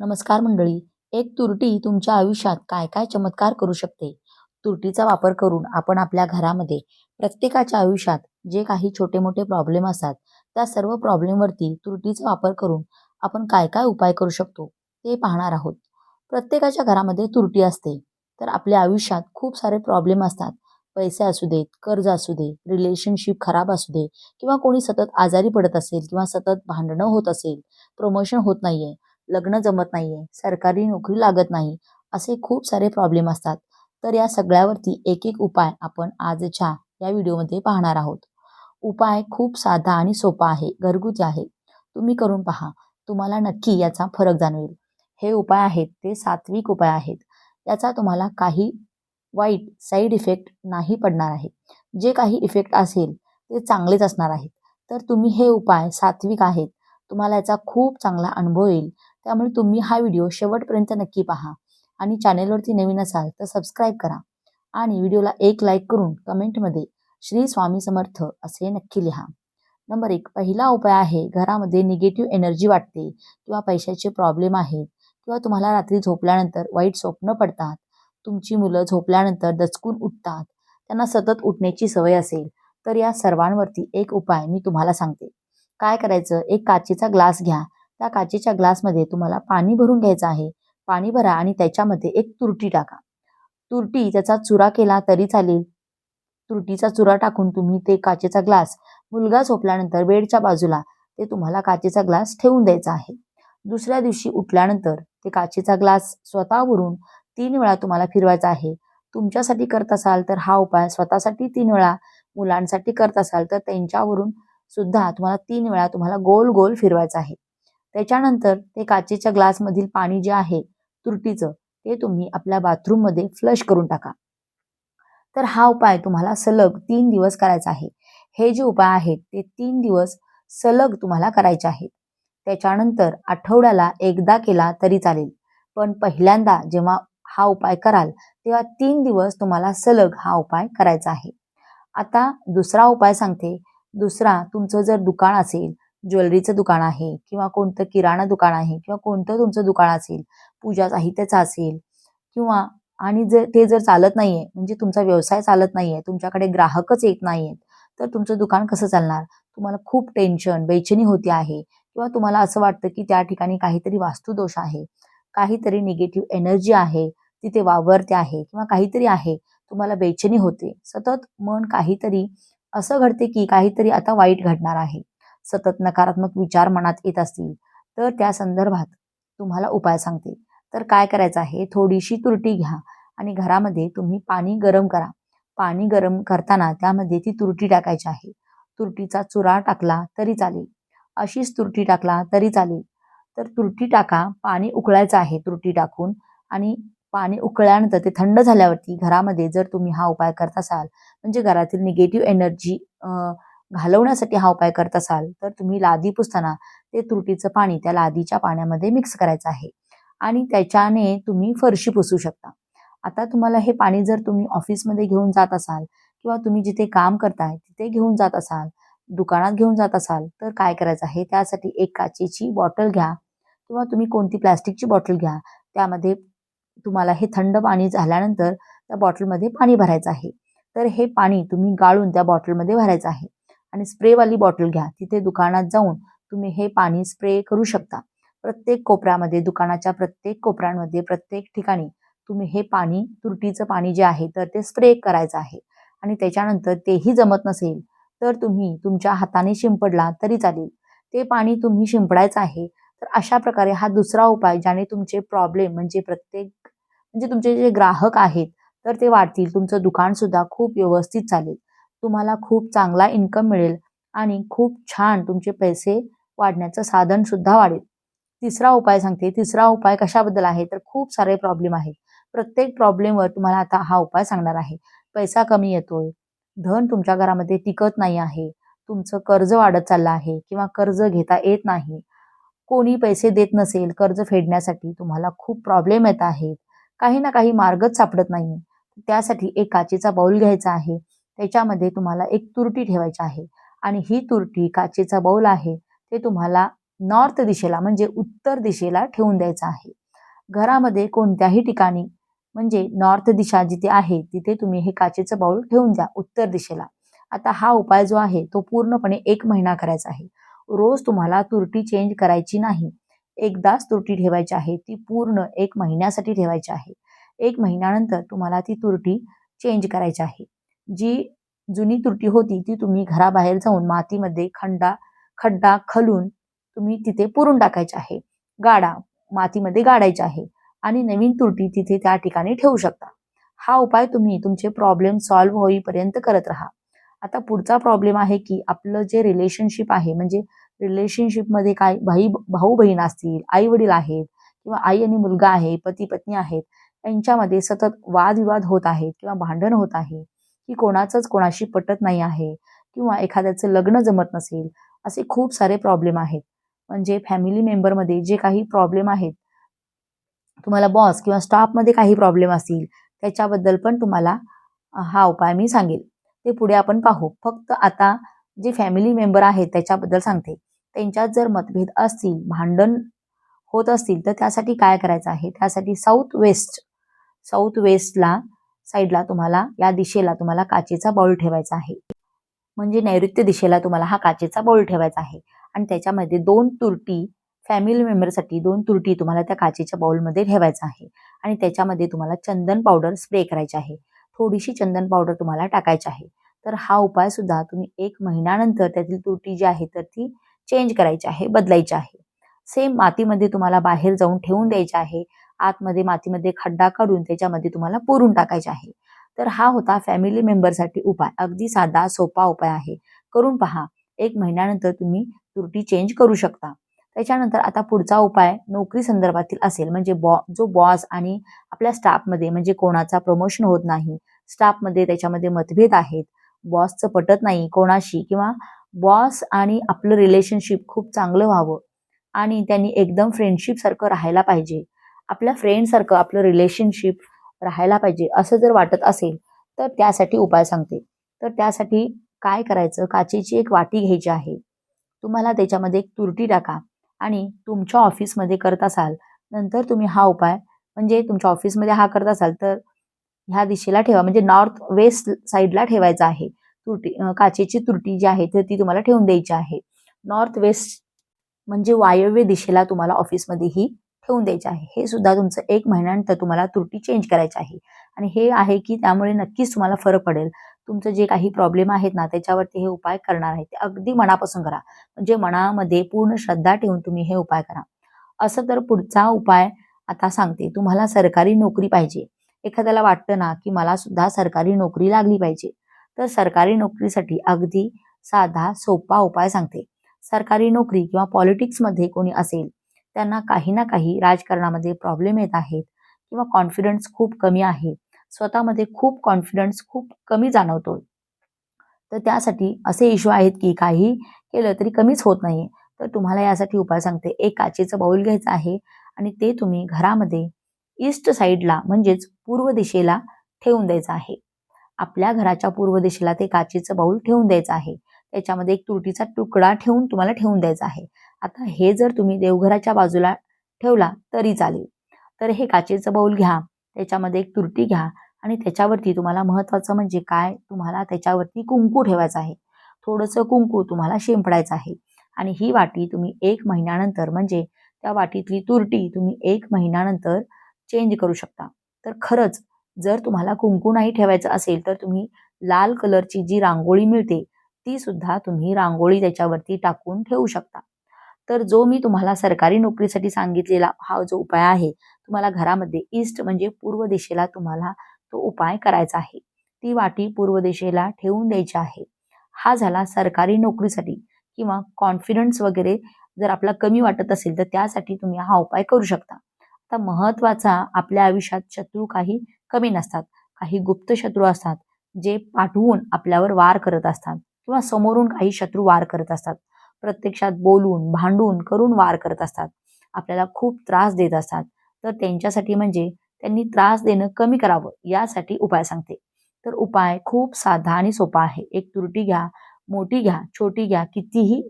नमस्कार मंडळी. एक तुरटी तुमच्या आयुष्यात काय काय चमत्कार करू शकते. तुरटीचा वापर करून आपण आपल्या घरामध्ये प्रत्येकाच्या आयुष्यात जे काही छोटे मोठे प्रॉब्लेम असतात त्या सर्व प्रॉब्लेमवरती तुरटीचा वापर करून आपण काय काय उपाय करू शकतो ते पाहणार आहोत. प्रत्येकाच्या घरामध्ये तुरटी असते. तर आपल्या आयुष्यात खूप सारे प्रॉब्लेम असतात. पैसे असू देत, कर्ज असू दे, रिलेशनशिप खराब असू दे, किंवा कोणी सतत आजारी पडत असेल किंवा सतत भांडणं होत असेल, प्रमोशन होत नाहीये, लग्न जमत नाहीये, सरकारी नोकरी लागत नाही, असे खूप सारे प्रॉब्लेम असतात. तर या सगळ्यावरती एक एक उपाय आपण आजच्या या व्हिडिओमध्ये पाहणार आहोत. उपाय खूप साधा आणि सोपा आहे, घरगुती आहे. तुम्ही करून पहा. तुम्हाला नक्की याचा फरक जाणवेल. हे उपाय आहेत ते सात्विक उपाय आहेत. याचा तुम्हाला काही वाईट साईड इफेक्ट नाही पडणार आहे. जे काही इफेक्ट असेल ते चांगलेच असणार आहेत. तर तुम्ही हे उपाय सात्विक आहेत. तुम्हाला याचा खूप चांगला अनुभव येईल. त्यामुळे तुम्ही हा व्हिडिओ शेवटपर्यंत नक्की पहा आणि चॅनेलवरती नवीन असाल तर सबस्क्राईब करा आणि व्हिडिओला एक लाईक करून कमेंटमध्ये श्री स्वामी समर्थ असे नक्की लिहा. नंबर 1, पहिला उपाय आहे, घरामध्ये निगेटिव्ह एनर्जी वाटते किंवा पैशाचे प्रॉब्लेम आहेत किंवा तुम्हाला रात्री झोपल्यानंतर वाईट स्वप्न पडतात, तुमची मुलं झोपल्यानंतर दचकून उठतात, त्यांना सतत उठण्याची सवय असेल, तर या सर्वांवरती एक उपाय मी तुम्हाला सांगते. काय करायचं, एक काचेचा ग्लास घ्या. त्या काचेच्या ग्लासमध्ये तुम्हाला पाणी भरून घ्यायचं आहे. पाणी भरा आणि त्याच्यामध्ये एक तुरटी टाका. तुरटी त्याचा चुरा केला तरी चालेल. तुरटीचा चुरा टाकून तुम्ही ते काचेचा ग्लास मुलगा झोपल्यानंतर बेडच्या बाजूला ते तुम्हाला काचेचा ग्लास ठेवून द्यायचा आहे. दुसऱ्या दिवशी उठल्यानंतर ते काचेचा ग्लास स्वतःवरून 3 वेळा तुम्हाला फिरवायचा आहे. तुमच्यासाठी करत असाल तर हा उपाय स्वतःसाठी 3 वेळा, मुलांसाठी करत असाल तर त्यांच्यावरून सुद्धा तुम्हाला 3 वेळा तुम्हाला गोल गोल फिरवायचं आहे. त्याच्यानंतर ते काचेच्या ग्लासमधील पाणी जे आहे तुरटीचं, ते तुम्ही आपल्या बाथरूममध्ये फ्लश करून टाका. तर हा उपाय तुम्हाला सलग 3 दिवस करायचा आहे. हे जे उपाय आहेत ते 3 दिवस सलग तुम्हाला करायचे आहेत. त्याच्यानंतर आठवड्याला एकदा केला तरी चालेल. पण पहिल्यांदा जेव्हा हा उपाय कराल तेव्हा 3 दिवस तुम्हाला सलग हा उपाय करायचा आहे. आता दुसरा उपाय सांगते. दुसरा, तुमचं जर दुकान असेल, ज्वेलरीचं दुकान आहे किंवा कोणतं किराणा दुकान आहे किंवा कोणतं तुमचं दुकान असेल, पूजा साहित्याचं असेल किंवा आणि जर चालत नाहीये, म्हणजे तुमचा व्यवसाय चालत नाहीये, तुमच्याकडे ग्राहकच येत नाहीयेत, तर तुमचं दुकान कसं चालणार? तुम्हाला खूप टेन्शन, बेचैनी होते आहे किंवा तुम्हाला असं वाटतं की त्या ठिकाणी काहीतरी वास्तुदोष आहे, काहीतरी निगेटिव्ह एनर्जी आहे, तिथे वावरते आहे किंवा काहीतरी आहे. तुम्हाला बेचैनी होते. सतत मन काहीतरी असं घडते की काहीतरी आता वाईट घडणार आहे. सतत नकारात्मक विचार मनात येत असतील, तर त्या संदर्भात तुम्हाला उपाय सांगते. तर काय करायचं आहे, थोडीशी तुरटी घ्या आणि घरामध्ये तुम्ही पाणी गरम करा. पाणी गरम करताना त्यामध्ये ती तुरटी टाकायची आहे. तुरटीचा चुरा टाकला तरी चालेल. अशीच तुरटी टाकला तरी चालेल. तर तुरटी टाका, पाणी उकळायचं आहे तुरटी टाकून आणि पाणी उकळल्यानंतर ते थंड झाल्यावरती घरामध्ये जर तुम्ही हा उपाय करत असाल, म्हणजे घरातील निगेटिव्ह एनर्जी घालवण्यासाठी हा उपाय करत असाल, तर तुम्ही लादी पुसताना ते तुरटीचं पाणी त्या लादीच्या पाण्यामध्ये मिक्स करायचं आहे आणि त्याच्याने तुम्ही फरशी पुसू शकता. आता तुम्हाला हे पाणी जर तुम्ही ऑफिसमध्ये घेऊन जात असाल किंवा तुम्ही जिथे काम करताय तिथे घेऊन जात असाल, दुकानात घेऊन जात असाल, तर काय करायचं आहे, त्यासाठी एक काचेची बॉटल घ्या किंवा तुम्ही कोणती प्लास्टिकची बॉटल घ्या. त्यामध्ये तुम्हाला हे थंड पाणी झाल्यानंतर त्या बॉटलमध्ये पाणी भरायचं आहे. तर हे पाणी तुम्ही गाळून त्या बॉटलमध्ये भरायचं आहे आणि स्प्रेवाली बॉटल घ्या. तिथे दुकानात जाऊन तुम्ही हे पाणी स्प्रे करू शकता. प्रत्येक कोपऱ्यामध्ये, दुकानाच्या प्रत्येक कोपऱ्यांमध्ये, प्रत्येक ठिकाणी तुम्ही हे पाणी, तुरटीचं पाणी जे आहे तर ते स्प्रे करायचं आहे आणि त्याच्यानंतर तेही जमत नसेल, तर तुम्ही तुमच्या हाताने शिंपडला तरी चालेल. ते पाणी तुम्ही शिंपडायचं आहे. तर अशा प्रकारे हा दुसरा उपाय, ज्याने तुमचे प्रॉब्लेम म्हणजे तुमचे जे ग्राहक आहेत तर ते वाढतील. तुमचं दुकान सुद्धा खूप व्यवस्थित चालेल. तुम्हाला खूप चांगला इन्कम मिळेल आणि खूप छान तुमचे पैसे वाढण्याचं साधन सुद्धा वाढेल. तिसरा उपाय सांगते. तिसरा उपाय कशाबद्दल आहे, तर खूप सारे प्रॉब्लेम आहेत. प्रत्येक प्रॉब्लेमवर तुम्हाला आता हा उपाय सांगणार आहे. पैसा कमी येतोय, धन तुमच्या घरामध्ये टिकत नाही आहे, तुमचं कर्ज वाढत चाललं आहे किंवा कर्ज घेता येत नाही, कोणी पैसे देत नसेल कर्ज फेडण्यासाठी, तुम्हाला खूप प्रॉब्लेम येत आहेत, काही ना काही मार्गच सापडत नाही. त्यासाठी एक काचेचा बाउल घ्यायचा आहे. त्याच्यामध्ये तुम्हाला एक तुरटी ठेवायची आहे आणि ही तुरटी, काचेचा बाउल आहे, ते तुम्हाला नॉर्थ दिशेला म्हणजे उत्तर दिशेला ठेवून द्यायचा आहे. घरामध्ये कोणत्याही ठिकाणी म्हणजे नॉर्थ दिशा जिथे आहे तिथे तुम्ही हे काचेचं बाउल ठेवून द्या उत्तर दिशेला. आता हा उपाय जो आहे तो पूर्णपणे 1 महिना करायचा आहे. रोज तुम्हाला तुरटी चेंज करायची नाही. एकदाच तुरटी ठेवायची आहे. ती पूर्ण 1 महिन्यासाठी ठेवायची आहे. 1 महिन्यानंतर तुम्हाला ती तुरटी चेंज करायची आहे. जी जुनी तुरटी होती ती तुम्ही घराबाहेर जाऊन मातीमध्ये खड्डा खणून तुम्ही तिथे पुरून टाकायची आहे. मातीमध्ये गाडायची आहे आणि नवीन तुरटी तिथे त्या ठिकाणी ठेवू शकता. हा उपाय तुम्ही तुमचे प्रॉब्लेम सॉल्व्ह होईपर्यंत करत राहा. आता पुढचा प्रॉब्लेम आहे की आपलं जे रिलेशनशिप आहे म्हणजे रिलेशनशिपमध्ये काय भाऊ बहीण असतील, आई वडील आहेत किंवा आई आणि मुलगा आहे, पती पत्नी आहेत, यांच्यामध्ये सतत वादविवाद होत आहेत किंवा भांडण होत आहे, की कोणाचंच कोणाशी पटत नाही आहे किंवा एखाद्याचं लग्न जमत नसेल, असे खूप सारे प्रॉब्लेम आहेत. म्हणजे फॅमिली मेंबरमध्ये जे काही प्रॉब्लेम आहेत, तुम्हाला बॉस किंवा स्टाफमध्ये काही प्रॉब्लेम असतील, त्याच्याबद्दल पण तुम्हाला हा उपाय मी सांगेल. ते पुढे आपण पाहू. फक्त आता जे फॅमिली मेंबर आहेत त्याच्याबद्दल सांगते. त्यांच्यात जर मतभेद असतील, भांडण होत असतील, तर त्यासाठी काय करायचं आहे? त्यासाठी साउथ वेस्टला साइडला तुम्हाला या दिशेला तुम्हाला काचेचा बाउल ठेवायचा आहे. म्हणजे नैऋत्य दिशेला तुम्हाला हा काचेचा बाउल ठेवायचा आहे आणि त्याच्यामध्ये 2 तुरटी फॅमिली मेंबरसाठी 2 तुरटी तुम्हाला त्या काचेच्या बाउलमध्ये ठेवायचा आहे आणि त्याच्यामध्ये तुम्हाला चंदन पावडर स्प्रे करायची आहे. थोडीशी चंदन पावडर तुम्हाला टाकायची आहे. तर हा उपाय सुद्धा तुम्ही 1 महिन्यानंतर त्यातील तुरटी जी आहे तर ती चेंज करायची आहे, बदलायची आहे. सेम मातीमध्ये तुम्हाला बाहेर जाऊन ठेवून द्यायची आहे. आतमध्ये मातीमध्ये खड्डा काढून त्याच्यामध्ये तुम्हाला पुरून टाकायचे आहे. तर हा होता फॅमिली मेंबरसाठी उपाय. अगदी साधा सोपा उपाय आहे. करून पहा. 1 महिन्यानंतर तुम्ही तुरटी चेंज करू शकता. त्याच्यानंतर आता पुढचा उपाय नोकरी संदर्भातील असेल म्हणजे जो बॉस आणि आपल्या स्टाफमध्ये म्हणजे कोणाचा प्रमोशन होत नाही, स्टाफमध्ये त्याच्यामध्ये मतभेद आहेत, बॉसचं पटत नाही कोणाशी किंवा बॉस आणि आपलं रिलेशनशिप खूप चांगलं व्हावं आणि त्यांनी एकदम फ्रेंडशिपसारखं राहायला पाहिजे. आपल्या फ्रेंडसारखं आपलं रिलेशनशिप राहायला पाहिजे असं जर वाटत असेल, तर त्यासाठी उपाय सांगते. तर त्यासाठी काय करायचं, काचेची एक वाटी घ्यायची आहे. तुम्हाला त्याच्यामध्ये एक तुरटी टाका आणि तुमच्या ऑफिसमध्ये करत असाल, नंतर तुम्ही हा उपाय म्हणजे तुमच्या ऑफिसमध्ये हा करत असाल, तर ह्या दिशेला ठेवा म्हणजे नॉर्थ वेस्ट साइडला ठेवायचा आहे. काचेची तुरटी जी आहे, तर ती तुम्हाला ठेवून द्यायची आहे. नॉर्थ वेस्ट म्हणजे वायव्य दिशेला तुम्हाला ऑफिसमध्येही ठेवून द्यायचे आहे. हे सुद्धा तुमचं 1 महिन्यानंतर तुम्हाला तुरटी चेंज करायची आहे. आणि हे आहे की त्यामुळे नक्कीच तुम्हाला फरक पडेल. तुमचं जे काही प्रॉब्लेम आहेत ना, त्याच्यावरती हे उपाय करणार आहे. ते अगदी मनापासून करा. म्हणजे मनामध्ये पूर्ण श्रद्धा ठेवून तुम्ही हे उपाय करा. असं तर पुढचा उपाय आता सांगते. तुम्हाला सरकारी नोकरी पाहिजे. एखाद्याला वाटतं ना, की मला सुद्धा सरकारी नोकरी लागली पाहिजे. तर सरकारी नोकरीसाठी अगदी साधा, सोपा उपाय सांगते. सरकारी नोकरी किंवा पॉलिटिक्समध्ये कोणी असेल, त्यांना काही ना काही राजकारणामध्ये प्रॉब्लेम येत आहेत किंवा कॉन्फिडन्स खूप कमी आहे. स्वतःमध्ये खूप कॉन्फिडन्स खूप कमी जाणवतो. तर त्यासाठी असे इश्यू आहेत की काही केलं तरी कमीच होत नाहीये. तर तुम्हाला यासाठी उपाय सांगते. एक काचेचं बाउल घ्यायचं आहे आणि ते तुम्ही घरामध्ये ईस्ट साइडला म्हणजेच पूर्व दिशेला ठेवून द्यायचं आहे. आपल्या घराच्या पूर्व दिशेला ते काचेचं बाउल ठेवून द्यायचं आहे. त्याच्यामध्ये एक तुरटीचा तुकडा ठेवून तुम्हाला ठेवून द्यायचा आहे. आता हे जर तुम्ही देवघराच्या बाजूला ठेवला तरी चालेल. तर हे काचेचं बाउल घ्या, त्याच्यामध्ये एक तुरटी घ्या आणि त्याच्यावरती तुम्हाला महत्त्वाचं म्हणजे काय, तुम्हाला त्याच्यावरती कुंकू ठेवायचं आहे. थोडंसं कुंकू तुम्हाला शिंपडायचं आहे आणि ही वाटी तुम्ही 1 महिन्यानंतर म्हणजे त्या वाटीतली तुरटी तुम्ही 1 महिन्यानंतर चेंज करू शकता. तर खरंच जर तुम्हाला कुंकू नाही ठेवायचं असेल, तर तुम्ही लाल कलरची जी रांगोळी मिळते, ती सुद्धा तुम्ही रांगोळी त्याच्यावरती टाकून ठेवू शकता. तर जो मी तुम्हाला सरकारी नोकरीसाठी सांगितलेला हा जो उपाय आहे, तुम्हाला घरामध्ये ईस्ट म्हणजे पूर्व दिशेला तुम्हाला तो उपाय करायचा आहे. ती वाटी पूर्व दिशेला ठेवून द्यायची आहे. हा झाला सरकारी नोकरीसाठी किंवा कॉन्फिडन्स वगैरे जर आपला कमी वाटत असेल, तर त्यासाठी तुम्ही हा उपाय करू शकता. आता महत्त्वाचा आपल्या आयुष्यात शत्रू काही कमी नसतात. काही गुप्त शत्रू असतात, जे पाठवून आपल्यावर वार करत असतात किंवा समोरून काही शत्रू वार करत असतात. प्रत्यक्षात बोलून, भांडून, करून वार करत असतात. आपल्याला खूप त्रास देत असतात. तर त्यांच्यासाठी म्हणजे त्यांनी त्रास देणं कमी करावं यासाठी उपाय सांगते. तर उपाय खूप साधा आणि सोपा आहे. एक तुरटी घ्या, मोठी घ्या, छोटी घ्या, कितीही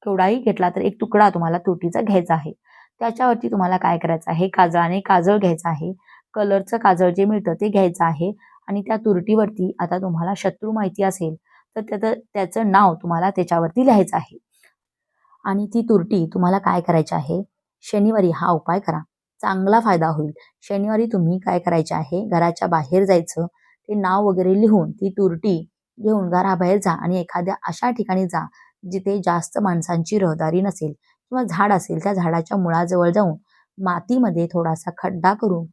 केवढाही घेतला तर एक तुकडा तुम्हाला तुरटीचा घ्यायचा आहे. त्याच्यावरती तुम्हाला काय करायचं आहे, काजळाने काजळ घ्यायचं आहे. कलरचं काजळ जे मिळतं ते घ्यायचं आहे आणि त्या तुरटीवरती आता तुम्हाला शत्रू माहिती असेल तर त्याचं नाव तुम्हाला त्याच्यावरती लिहायचं आहे. आणि ती तुरटी तुम्हाला काय करायची आहे, शनिवारी हा उपाय करा. चांगला फायदा होईल. शनिवारी तुम्ही काय करायचे आहे, घराच्या बाहेर जायचं, ते नाव वगैरे लिहून ती तुरटी घेऊन घराबाहेर जा आणि एखाद्या अशा ठिकाणी जा, जिथे जास्त माणसांची रहदारी नसेल किंवा झाड असेल, त्या झाडाच्या मुळाजवळ जाऊन मातीमध्ये थोडासा खड्डा करून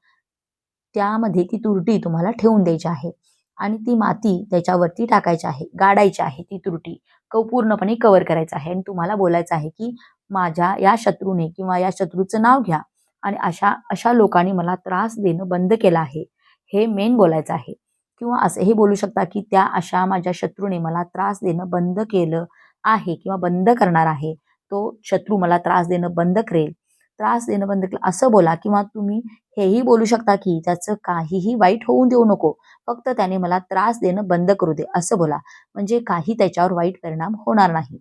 त्यामध्ये ती तुरटी तुम्हाला ठेवून द्यायची आहे आणि ती माती त्याच्यावरती टाकायची आहे, गाडायची आहे ती तुरटी. पूर्णपणे कव्हर करायचं आहे आणि तुम्हाला बोलायचं आहे, की माझ्या या शत्रूने किंवा या शत्रूचं नाव घ्या आणि अशा अशा लोकांनी मला त्रास देणं बंद केलं आहे. हे मेन बोलायचं आहे किंवा असंही बोलू शकता, की त्या अशा माझ्या शत्रूने मला त्रास देणं बंद केलं आहे किंवा बंद करणार आहे. तो शत्रू मला त्रास देणं बंद करेल. त्रास देणं बंद केलं असं बोला किंवा तुम्ही हेही बोलू शकता, की त्याचं काहीही वाईट होऊ देऊ नको. फक्त त्याने मला त्रास देणं बंद करू दे, असं बोला. म्हणजे काही त्याच्यावर वाईट परिणाम होणार नाही.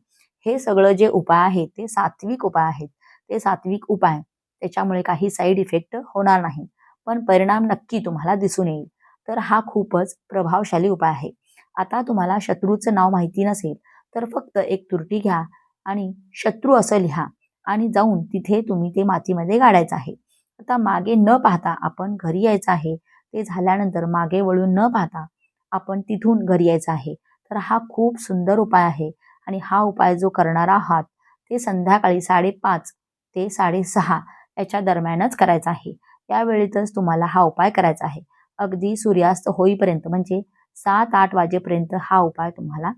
हे सगळं जे उपाय आहेत, ते सात्विक उपाय आहेत. ते सात्विक उपाय त्याच्यामुळे काही साईड इफेक्ट होणार नाही. पण परिणाम नक्की तुम्हाला दिसून येईल. तर हा खूपच प्रभावशाली उपाय आहे. आता तुम्हाला शत्रूचं नाव माहिती नसेल, तर फक्त एक तुरटी घ्या आणि शत्रू असं लिहा आणि जाऊन तिथे तुम्ही ते मातीमध्ये गाडायचं आहे. आता मागे न पाहता आपण घरी यायचं आहे. ते झाल्यानंतर मागे वळून न पाहता आपण तिथून घरी यायचं आहे. तर हा खूप सुंदर उपाय आहे आणि हा उपाय जो करणार आहात ते संध्याकाळी 5:30 ते 6:30 याच्या दरम्यानच करायचा आहे. त्यावेळेतच तुम्हाला हा उपाय करायचा आहे. अगदी सूर्यास्त होईपर्यंत म्हणजे 7-8 वाजेपर्यंत हा उपाय तुम्हाला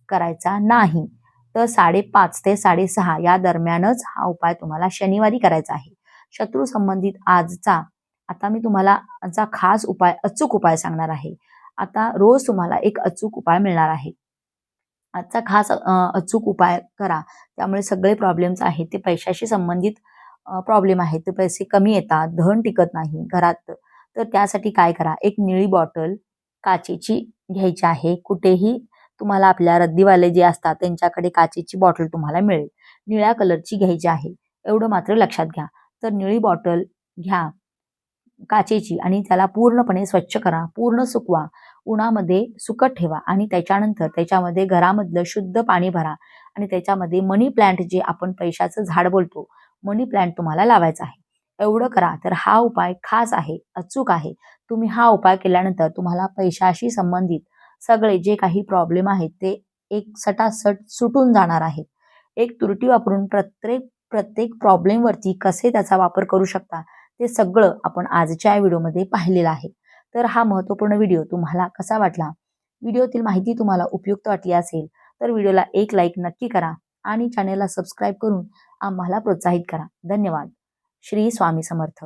करायचा नाही. तर 5:30 ते 6:30 या दरम्यानच हा उपाय तुम्हाला शनिवारी करायचा आहे. शत्रू संबंधित आजचा आता मी तुम्हाला आजचा खास उपाय, अचूक उपाय सांगणार आहे. आता रोज तुम्हाला एक अचूक उपाय मिळणार आहे. आजचा खास अचूक उपाय करा. त्यामुळे सगळे प्रॉब्लेम्स आहेत ते पैशाशी संबंधित प्रॉब्लेम आहेत. ते पैसे कमी येतात, धन टिकत नाही घरात. तर त्यासाठी काय करा, एक निळी बॉटल काचेची घ्यायची आहे. कुठेही तुम्हाला आपल्या रद्दीवाले जे असतात त्यांच्याकडे काचेची बॉटल तुम्हाला मिळेल. निळ्या कलरची घ्यायची आहे. एवढं मात्र लक्षात घ्या. तर निळी बॉटल घ्या काचेची आणि त्याला पूर्णपणे स्वच्छ करा, पूर्ण सुकवा, उन्हामध्ये सुकत ठेवा आणि त्याच्यानंतर त्याच्यामध्ये घरामधलं शुद्ध पाणी भरा आणि त्याच्यामध्ये मनी प्लांट जे आपण पैशाचं झाड बोलतो, मनी प्लांट तुम्हाला लावायचा आहे. एवढं करा. तर हा उपाय खास आहे, अचूक आहे. तुम्ही हा उपाय केल्यानंतर तुम्हाला पैशाशी संबंधित सगळे जे काही प्रॉब्लेम आहेत ते एक सटासट सुटून जाणार आहेत. एक तुरटी वापरून प्रत्येक प्रत्येक प्रॉब्लेमवरती कसे त्याचा वापर करू शकता ते सगळं आपण आजच्या व्हिडिओमध्ये पाहिलेलं आहे. तर हा महत्त्वपूर्ण व्हिडिओ तुम्हाला कसा वाटला? व्हिडिओतील माहिती तुम्हाला उपयुक्त वाटली असेल तर व्हिडिओला एक लाईक नक्की करा आणि चॅनेलला सबस्क्राईब करून आम्हाला प्रोत्साहित करा. धन्यवाद. श्री स्वामी समर्थ.